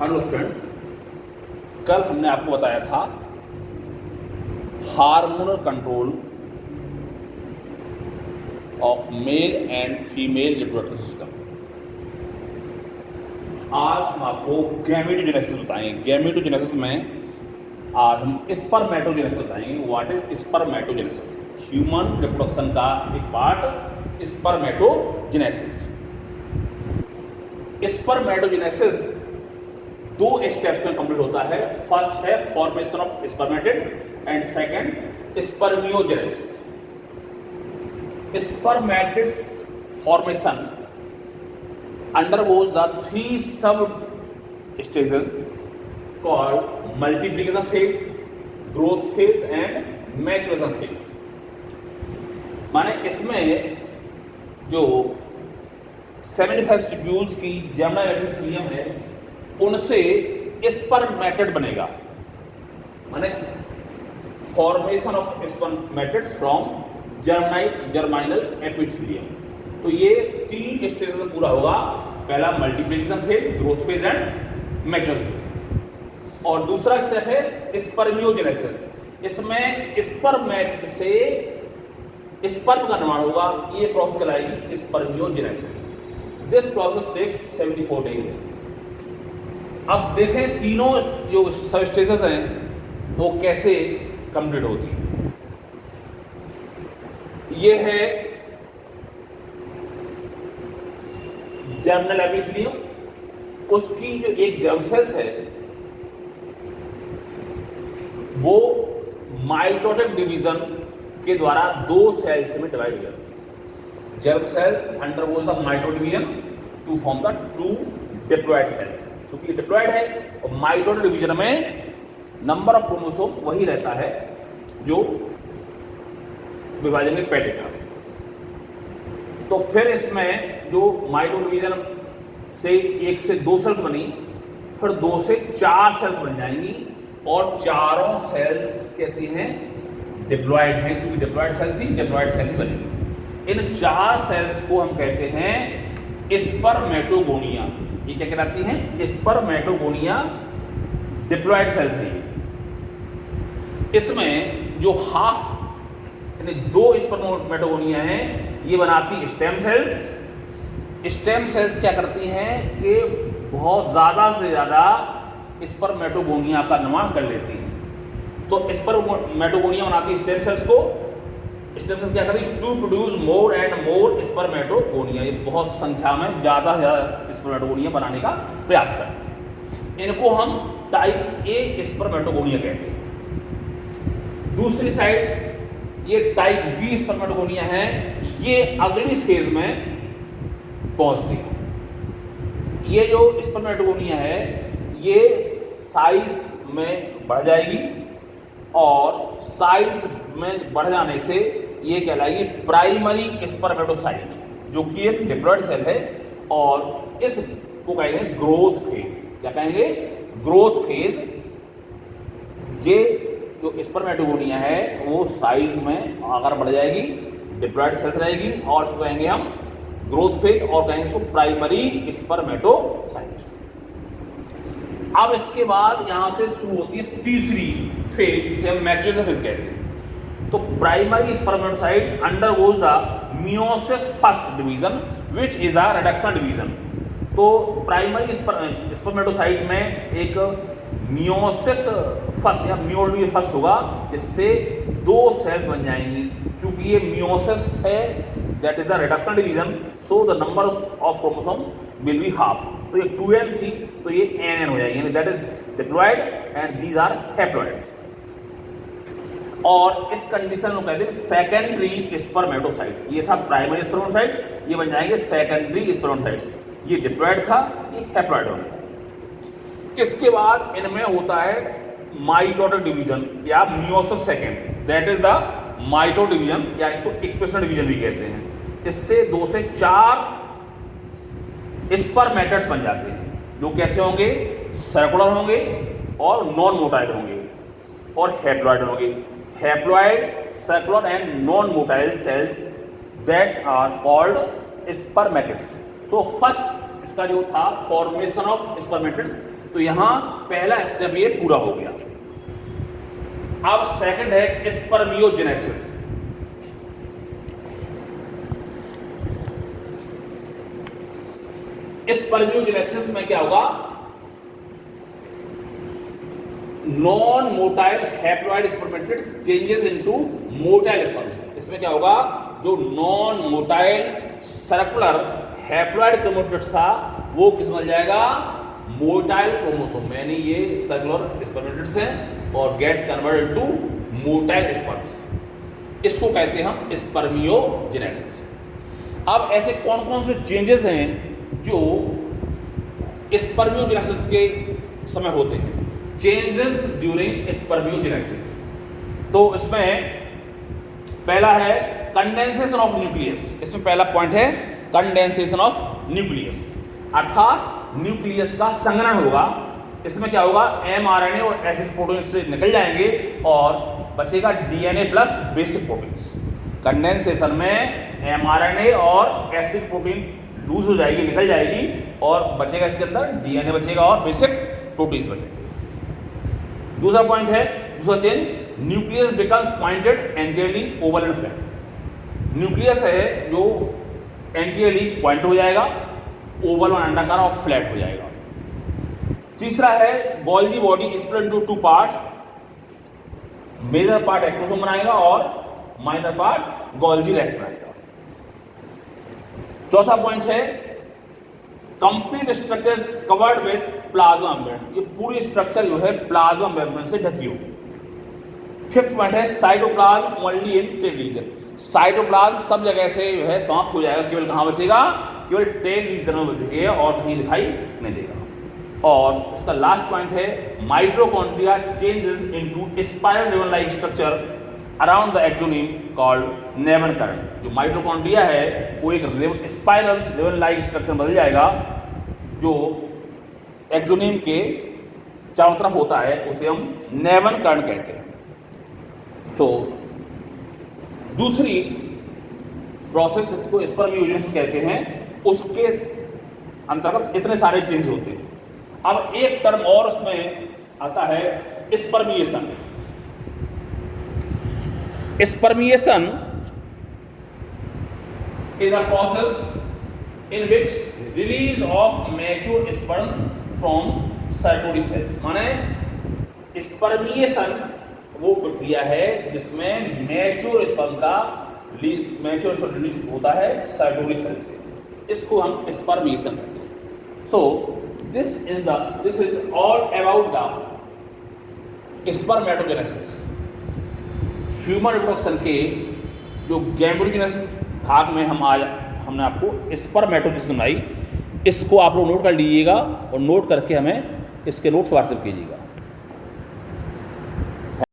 Hello students, कल हमने आपको बताया था hormonal control of male and female reproductive system. आज हम आपको गैमेटोजेनेसिस बताएंगे। गैमेटोजेनेसिस में आज हम स्पर्मेटोजेनेसिस बताएंगे। What is spermatogenesis? Human reproduction का एक पार्ट स्पर्मेटोजेनेसिस। स्पर्मेटोजेनेसिस दो स्टेप्स में कंप्लीट होता है। फर्स्ट है formation of spermatid and second spermiogenesis. Spermatids formation undergoes the three sub stages called multiplication phase, growth phase and maturation phase। माने इसमें जो 75 ट्यूब्यूल्स की जर्मिनल है उनसे स्पर्मेटिड बनेगा। माने formation of spermatids from germinal epithelium. तो ये तीन स्टेज में पूरा होगा। पहला multiplication phase, growth phase and maturity phase. और दूसरा स्टेप है स्पर्मियोजेनेसिस। इसमें स्पर्मेट से स्पर्म का निर्माण होगा। ये प्रोसेस कहलाएगी spermiogenesis. This process takes 74 days. अब देखें तीनों जो सब स्टेजेस हैं वो कैसे कंप्लीट होती है। ये है जर्मिनल एपिथेलियम, उसकी जो एक जर्म सेल्स है वो माइटोटिक डिवीजन के द्वारा दो सेल्स में डिवाइड हो जाती है। Germ cells undergoes the mitotic division to form the two diploid cells. क्योंकि डिप्लॉयड है और माइटोटिक डिवीजन में नंबर ऑफ क्रोमोसोम वही रहता है जो विभाजन में पैटेगा। तो फिर इसमें जो माइटोटिक डिवीजन से एक से दो सेल्स बनी, फिर दो से चार सेल्स बन जाएंगी और चारों सेल्स कैसी हैं? डिप्लॉयड हैं। क्योंकि डिप्लॉयड सेल थी, डिप्लॉयड सेल ही बनेगी। इन चार सेल्स को हम कहते हैं स्पर्मेटोगोनिया। ये क्या कहलाती हैं? स्पर्मेटोगोनिया डिप्लॉयड सेल्स हैं। इसमें जो हाफ यानी दो स्पर्मेटोगोनिया हैं ये बनाती स्टेम सेल्स। स्टेम सेल्स क्या करती हैं कि बहुत ज़्यादा से ज़्यादा स्पर्मेटोगोनिया का निर्माण कर लेती हैं। तो स्पर्मेटोगोनिया बनाती स्टेम सेल्स को। स्टेम सेल्स क्या करती? To produce more and more spermatogonia. ये बहुत संख्या में ज़्यादा से ज़्यादा स्पर्मेटोगोनिया बनाने का प्रयास करती हैं। इनको हम टाइप ए स्पर्मेटोगोनिया कहते हैं। दूसरी साइड ये टाइप बी स्पर्मेटोगोनिया है। ये अगली फेज में पहुंचती है। ये जो स्पर्मेटोगोनिया है ये साइज में बढ़ जाएगी और साइज में बढ़ जाने से ये कहलाएगी प्राइमरी स्पर्मेटोसाइट, जो कि एक डिप्लॉयड सेल है। और इसको कहेंगे ग्रोथ फेज। क्या कहेंगे? Growth phase. ये जो स्पर्मेटोगोनिया है वो साइज में आकर बढ़ जाएगी, डिप्लॉयड सेल्स रहेगी और इसको कहेंगे हम ग्रोथ फेज और कहेंगे इसको प्राइमरी स्पर्मेटोसाइट। अब इसके बाद यहां से शुरू होती है तीसरी फेज जिसे हम मैच्योरेशन फेज कहते हैं। तो primary spermatocyte undergoes the meiosis first division which is a reduction division. तो प्राइमरी स्पर्मेटोसाइट में एक मियोसिस फर्स्ट या मियोसिस फर्स्ट होगा जिससे दो सेल्स बन जाएंगी। क्योंकि ये मियोसिस है that is the reduction division, so the number of chromosome will be half. तो ये 2n थी तो ये nn हो जाएगी, यानी that is diploid and these are haploids. और इस कंडीशन को कहते हैं सेकेंडरी स्पर्मेटोसाइट। ये था प्राइमरी स्पर्मेटोसाइट, ये बन जाएंगे सेकेंडरी स्पर्मेटोसाइट्स। ये डिप्लॉयड था, ये हैप्लॉइड हो गया। इसके बाद इनमें होता है माइटोटिक डिवीजन या meiosis second, that is the mitotic division या इसको इक्वेशन डिवीजन भी कहते हैं। इससे दो से चार स्पर्मेटिड्स बन जाते हैं जो कैसे होंगे? सर्कुलर होंगे और नॉन मोटाइल होंगे और हैप्लॉइड होंगे। Haploid, circular and non motile cells that are called spermatids. So first इसका जो था फॉर्मेशन ऑफ स्पर्मेटिड्स, तो यहां पहला स्टेप ये पूरा हो गया। अब सेकंड है स्पर्मियोजेनेसिस। स्पर्मियोजेनेसिस में क्या होगा, non motile haploid spermatids changes into motile sperms. इसमें क्या होगा, जो non motile circular haploid chromatids था वो किस बन जाएगा, मोटाइल क्रोमोसोम, यानी ये सर्कुलर स्पर्मेटिड्स हैं और get converted into motile sperms. इसको कहते हैं हम स्पर्मियोजेनेसिस। अब ऐसे कौन कौन से चेंजेस हैं जो स्पर्मियोजेनेसिस के समय होते हैं, चेंजेस ड्यूरिंग स्पर्मियोजेनेसिस। तो इसमें पहला है कंडेंसेशन ऑफ न्यूक्लियस। इसमें पहला पॉइंट है कंडेंसेशन ऑफ न्यूक्लियस, अर्थात न्यूक्लियस का संघनन होगा। इसमें क्या होगा, mRNA और एसिड प्रोटीन से निकल जाएंगे और बचेगा DNA plus basic proteins. Condensation में mRNA और एसिड प्रोटीन लूज हो जाएगी, निकल जाएगी और बचेगा इसके अंदर DNA बचेगा और बेसिक प्रोटीन्स बचेंगे। दूसरा पॉइंट है, दूसरा change, nucleus becomes pointed anteriorly Oval and flat. Nucleus है जो एंटीरियरली पॉइंट हो जाएगा, ओवल और अंडाकार और फ्लैट हो जाएगा। तीसरा है Golgi body split into two parts, major part acrosome बनाएगा और माइनर पार्ट गोल्गी रेस्ट बनाएगा। चौथा पॉइंट है complete structure covered with plasma membrane, ये पूरी स्ट्रक्चर जो है प्लाज्मा मेम्ब्रेन से ढकी होगी। फिफ्थ पॉइंट है cytoplasm only in tail region, cytoplasm सब जगह से जो है समाप्त हो जाएगा, केवल कहां बचेगा, केवल टेल रीजन में बचेगा और कहीं दिखाई नहीं देगा। और इसका लास्ट पॉइंट है mitochondria changes into spiral ribbon like structure around the axoneme called nebenkern. जो माइटोकॉन्ड्रिया है वो एक स्पाइरल रिबन लाइक स्ट्रक्चर बदल जाएगा जो एक्सोनिम के चारों तरफ होता है, उसे हम नेवन करंट कहते हैं। तो दूसरी प्रोसेस जिसको स्पर्मियोजेनेसिस कहते हैं, उसके अंतर्गत इतने सारे चेंज होते हैं। अब एक टर्म और उसमें आता है spermiation. Spermiation is a process in which release of mature sperm from Sertoli cells। माने स्पर्मिएशन वो प्रक्रिया है जिसमें मैच्योर स्पर्म का रिलीज होता है सर्टोली सेल से, इसको हम स्पर्मिएशन कहते हैं। So this is all about the spermatogenesis. Human reproduction के जो गैम्ब्रोजेनेसिस भाग में हमने आपको स्पर्मेटोजेनेसिस सुनाई, इसको आप लोग नोट कर लीजिएगा और नोट करके हमें इसके नोट्स व्हाट्सएप कीजिएगा।